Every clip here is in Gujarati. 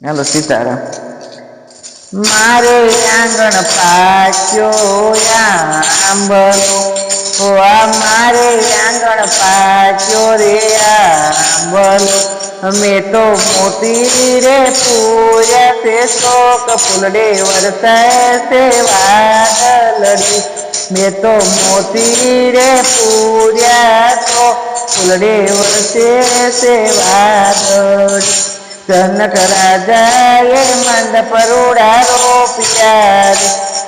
હાલો સીતારામ. મારે આંગણ પાક્યો આંબલો, ઓ મારે આંગણ પાક્યો રે આંબલો, મેં તો મોતી રે પૂર્યા તે શોક ફૂલડે વરસાય તે વાદળડી, મેં તો મોતી રે પૂર્યા તો ફૂલડે વરસે તે વાદળડી. જનક રાજાએ મંડપ રૂડા રોપ્યા રે,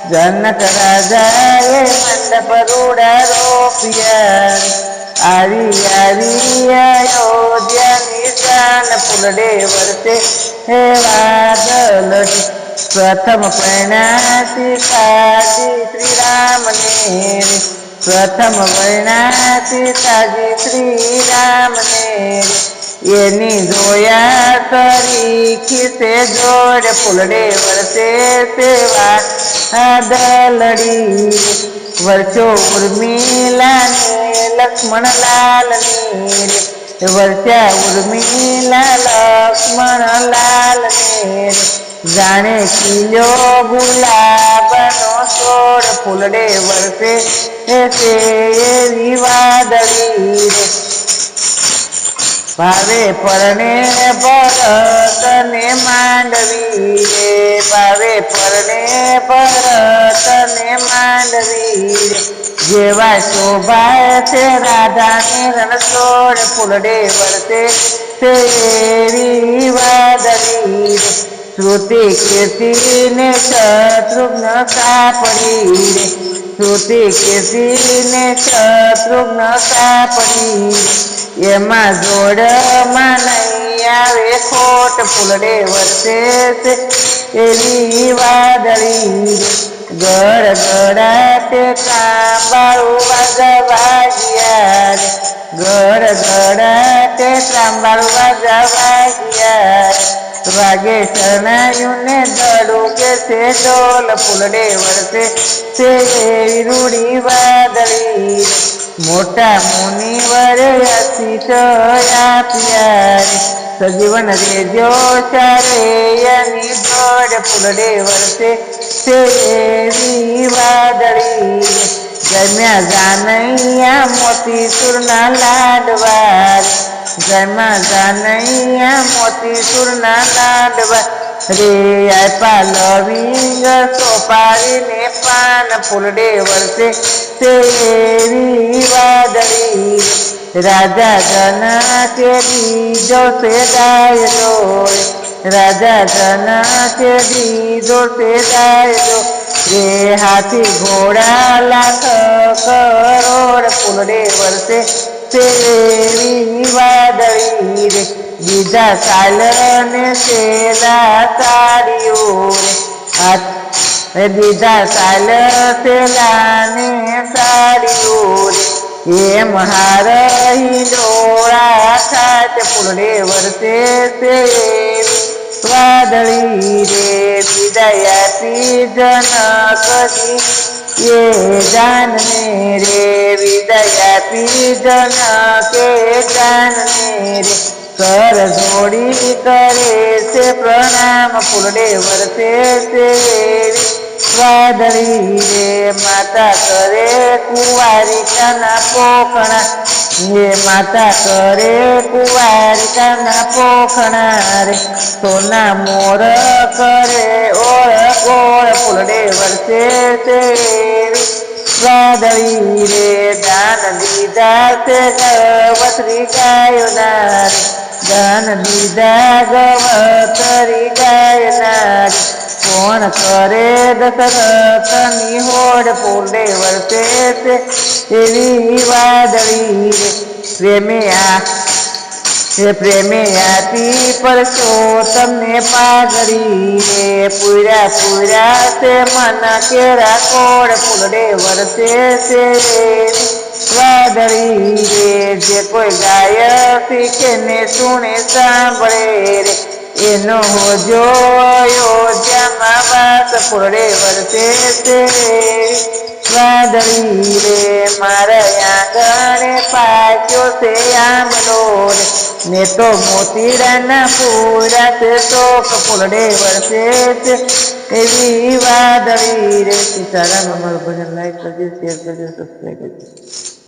જનક રાજાએ મંડપ રૂડા રોપ્યા રે, આવી આવી અયોધ્યાની શાન ફૂલડે વરસે હે વાદળડી, પ્રથમ પરણ્યા સીતાજી શ્રી રામને રે, પ્રથમ પરણ્યા સીતાજી શ્રી રામને રે, એની જોયા કરી ખીસે જોડ ફૂલડે વરસે સેવા વાદળડી, વર્ષો ઉર્મિલા ને લક્ષ્મણ લાલ ની રે, વર્ષા ઉર્મિલા લક્ષ્મણ લાલ ને રે, જાણે ખીલ્યો ગુલાબનો છોડ ફૂલડે વરસે એવી વાદળી રે, ભાવે પરણે ભરત ને માંડવી રે, ભાવે પરણે ભરત ને માંડવી રે, જેવા શોભાય છે રાધા ને રણછોડ ફૂલડે વરસે તેવી વાદળી રે, શ્રુતિ કીર્તિ ને શત્રુઘ્ન સાપડી રે, શ્રુતિ કીર્તિ ને શત્રુઘ્ન સાપડી રે, એમાં જોડમાં નહીં આવે ખોટ ફૂલડે વરસે એવી વાદળી રે, ગળ ગળાતે ત્રાંબાળું વાગા વાગ્યા રે, ગળ ગળાતે ત્રાંબાળું વાગા વાગ્યા રે, વાગે શરણાયું ને દડું કે છે ડોલ ફૂલડે વરસે એવી રૂડી વાદળી રે, મોટા મુનિવરે આશીષ આપ્યા રે, સજીવન રેજો ચારે એની દોડ ફૂલડે વરસે એવી વાદળી રે, જમ્યા જાનૈયા મોતીસૂરના લાડવા રે, જમ્યા જાનૈયા મોતીસૂરના લાડવા રે, આપ્યા લવિંગ સોપારીને પાન ફૂલડે વરસે એવી વાદળી રે, રાજા જનકે દીધો છે દાયલો રે, રાજા જનકે દીધો છે દાયલો રે, હાથી ઘોડા લાખ કરોડ ફૂલડે વરસે એવી વાદળી રે, બીજા સાલને સેલા સાડીઓ રે, બીજા સાલ સેલાને સાડીઓ રે, એમ હાર ડોળા ખાત ફૂલડે વરસે એવી વાદળી રે, વિદાય આપી જનકજી એ જાનને રે, વિદાય આપી જનકે જાનને રે, કર જોડી કરે છે પ્રણામ ફૂલડે વરસે એવી વાદળી રે, માતા કરે કુંવારિકાના પોખણા, એ માતા કરે કુંવારિકાના પોખણા રે, સોના મોર કરે ઓળ ગોળ ફૂલડે વરસે એવી વાદળી રે, દાન દીધા તે ગવત્રી ગાયોના રે, દાન દીધા ગવત્રી ગાયના રે, કોણ કરે દશરથની હોડ ફૂલડે વરસે એવી વાદળી રે, પ્રેમે આપી પરસોત્તમને પાઘડી રે, પૂર્યા પૂર્યા તે મન કેરા કોડ ફૂલડે વરસે એવી વાદળી રે, જે કોઈ ગાય શીખે ને સુણે સાંભળે રે, એનો હોજો અયોધ્યામાં વાસ ફૂલડે વરસે એવી વાદળી રે, મારા આંગણે પાય પાક્યો છે આંબલો રે ને તો મોતીડાના પૂરા છે શોખ ફૂલડે વરસે છે એવી વાદળી રે. સીતારામ. અમારું ભજન લાઈક કરજો, શેર કરજો, સબસ્ક્રાઈબ કરજો.